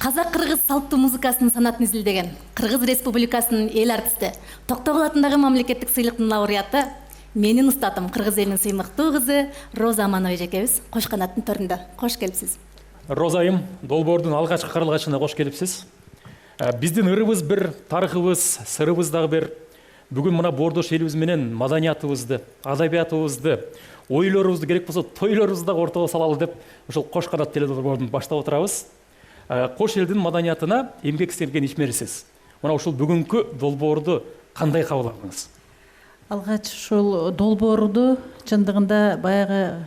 Қазақ-қырғыз салттуу музыкасынын санатын изилдеген Кыргыз Республикасынын эл артисти Токтогул атындагы мамлекеттик сыйлыктын лауреаты менин устатым кыргыз элинин сыймыктуу кызы Роза Аманович экебиз кош канаттын төрүндө. Кош келипсиз. Роза айым, долбоордун алгачкы каралгачына кош келипсиз. Биздин ырыбыз бир, тарыхыбыз, сырыбыз дагы бир. Бүгүн мына боордош элибиз менен маданиятыбызды, адабиятыбызды, ойлорубузду, керек болсо тойлорубузду дагы ортого салалы деп ошол кош канат теледолбоорун баштап отурабыз. Кош элдин маданиятына эмгек сиңирген ишмерисиз. Мына ушул бүгүнкү долбоорду кандай кабыл алдыңыз? Алгач ушул долбоорду чындыгында баягы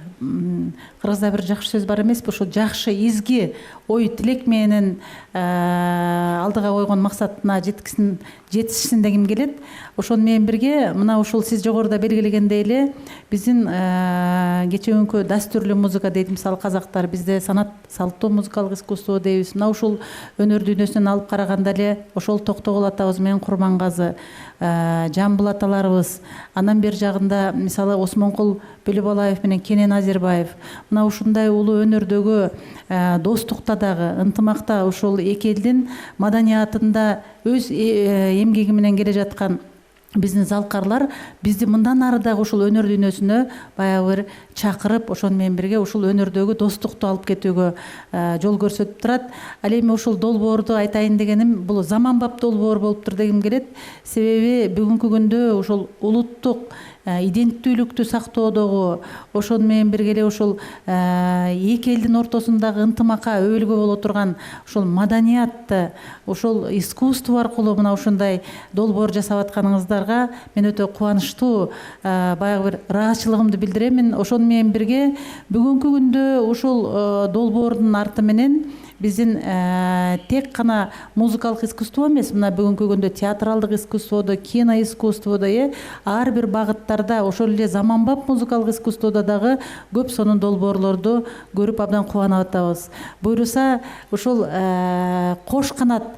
кыргызда бир жакшы сөз бар эмеспи? Ошол жакшы изги ой тилек менен алдыга койгон максатына жетишсин дегим келет. Ошону менен бирге мына ушул сиз жогоруда белгилегендей эле биздин кечээкүнкү дастүрлүү музыка дейт мисалы казактар, бизде санат салттуу музыкалык искусство дейбиз. Мына ушул өнөр дүйнөсүнөн алып караганда эле ошол Токтогул атабыз менен Курмангазы, Жамбыл аталарыбыз, анан бери жагында мисалы Осмонкул Бөлөбалаев менен Кенен Азербаев, мына ушундай улуу өнөрдөгү достукта дагы, ынтымакта ушул эки элдин маданиятында өз эмгеги менен келе жаткан биздин залкарлар бизди мындан ары дагы ушул өнөр дүйнөсүнө баягы бир чакырып, ошону менен бирге ушул өнөрдөгү достукту алып кетүүгө жол көрсөтүп турат. Ал эми ушул долбоорду айтайын дегеним, бул заманбап долбоор болуптур дегим келет. Себеби бүгүнкү күндө ушул улуттук иденттүүлүктү сактоодогу, ошону менен бирге эле ушул эки элдин ортосундагы ынтымакка өбөлгө боло турган ушул маданиятты, ушул искусство аркылуу мына ушундай долбоор жасап атканыңыздарга мен өтө кубанычтуу, баягы бир ыраазычылыгымды билдиремин. Ошону менен бирге бүгүнкү күндө ушул долбоордун арты менен биздин тек гана музыкалык искусство эмес, мына бүгүнкү күндө театралдык искусстводо, кино искусстводо, ар бир багыттарда, ошол эле заманбап музыкалык искусстводо дагы көп сонун долбоорлорду көрүп абдан кубанып атабыз. Буйруса ушул кош канат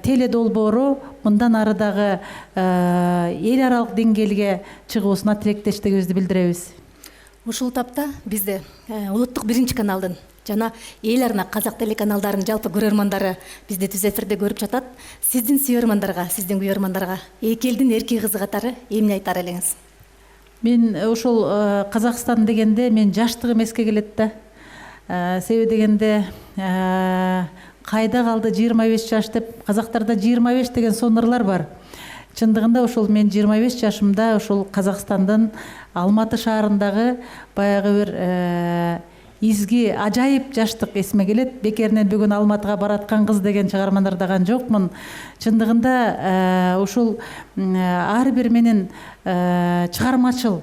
теле долбоору мындан ары дагы эл аралык деңгээлге чыгуусуна тилектештигибизди билдиребиз. Ушул тапта бизде улуттук биринчи каналдын жана эл арна казак телеканалдарынын жалпы көрөрмандары бизди түз эфирде көрүп жатат. Сиздин сүйөрмандарга, сиздин күйөрмандарга эки элдин эрки кызы катары эмне айтар элеңиз? Мен ушул Казакстан дегенде мен жаштыгым эске келет да. Себеби дегенде кайда калды 25 жаш деп, казактарда 25 деген сонурлар бар. Чындыгында ушул мен 25 жашымда ушул Казакстандын Алматы шаарындагы баягы бир изги ажайып жаштык эсиме келет. Бекеринен бүгүн Алматыга бараткан кыз деген чыгарманы ырдаган жокмун. Чындыгында ушул ар бир менин чыгармачыл,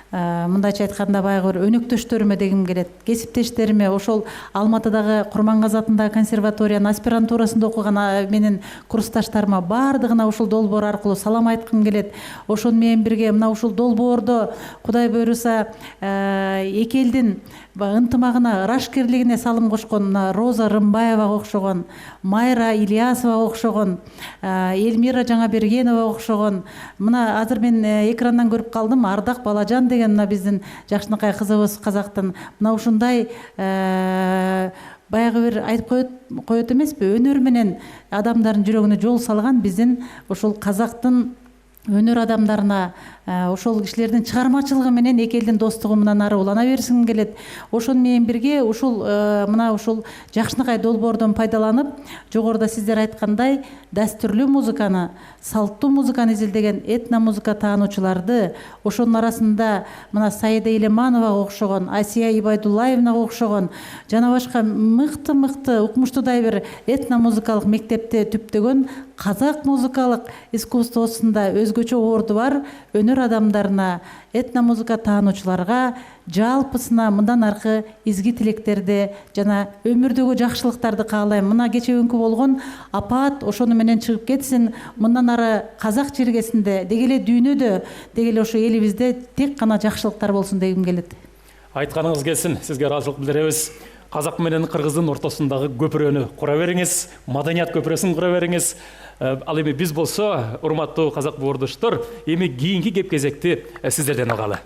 мындайча айтканда баягы бир өнөктөштөрүмө дегим келет. Кесиптештериме, ошол Алматыдагы Курмангазы атындагы консерваториянын аспирантурасында окуган менин курсташтарыма бардыгына ушул долбоор аркылуу салам айткым келет. Ошону менен бирге мына ушул долбоордо Кудай буйруса эки элдин ынтымагына, ырашкерлигине салым кошкон Роза Рымбаевага окшогон, Майра Ильясовага окшогон, Эльмира Жаңабергеновага окшогон, мына азыр мен экрандан көрүп калдым, Ардак Балажан деген мына биздин жакшынакай кызыбыз казактын. Мына ушундай баягы бир айтып коет эмеспи, өнөр менен адамдардын жүрөгүнө жол салган биздин ушул казактын өнөр адамдарына, ошол кишилердин чыгармачылыгы менен эки элдин достугу мындан ары улана берсин келет. Ошону менен бирге ушул мына ушул жакшынакай долбоордон пайдаланып, жогоруда сиздер айткандай дастүрлүү музыканы, салттуу музыканы изилдеген этно музыка таануучуларды, ошонун арасында мына Саида Илемановага окшогон, Асия Ибайдуллаевнага окшогон жана башка мыкты укмуштуудай бир этно музыкалык мектепти түптөгөн казак музыкалык искусствосунда өзгөчө орду бар өнөр адамдарына, этно музыка таануучуларга жалпысына мындан аркы изги тилектерди жана өмүрдөгү жакшылыктарды каалайм. Мына кечээкүнкү болгон апат ошону менен чыгып кетсин, мындан ары казак жергесинде, деги эле дүйнөдө, деги эле ошо элибизде тек гана жакшылыктар болсун дегим келет. Айтканыңыз келсин, сизге ыраазычылык билдиребиз. Казак менен кыргыздын ортосундагы көпүрөнү кура бериңиз, маданият көпүрөсүн кура бериңиз. Ал эми биз болсо, урматтуу казак боордоштор, эми кийинки кеп кезекти сиздерден алгалы.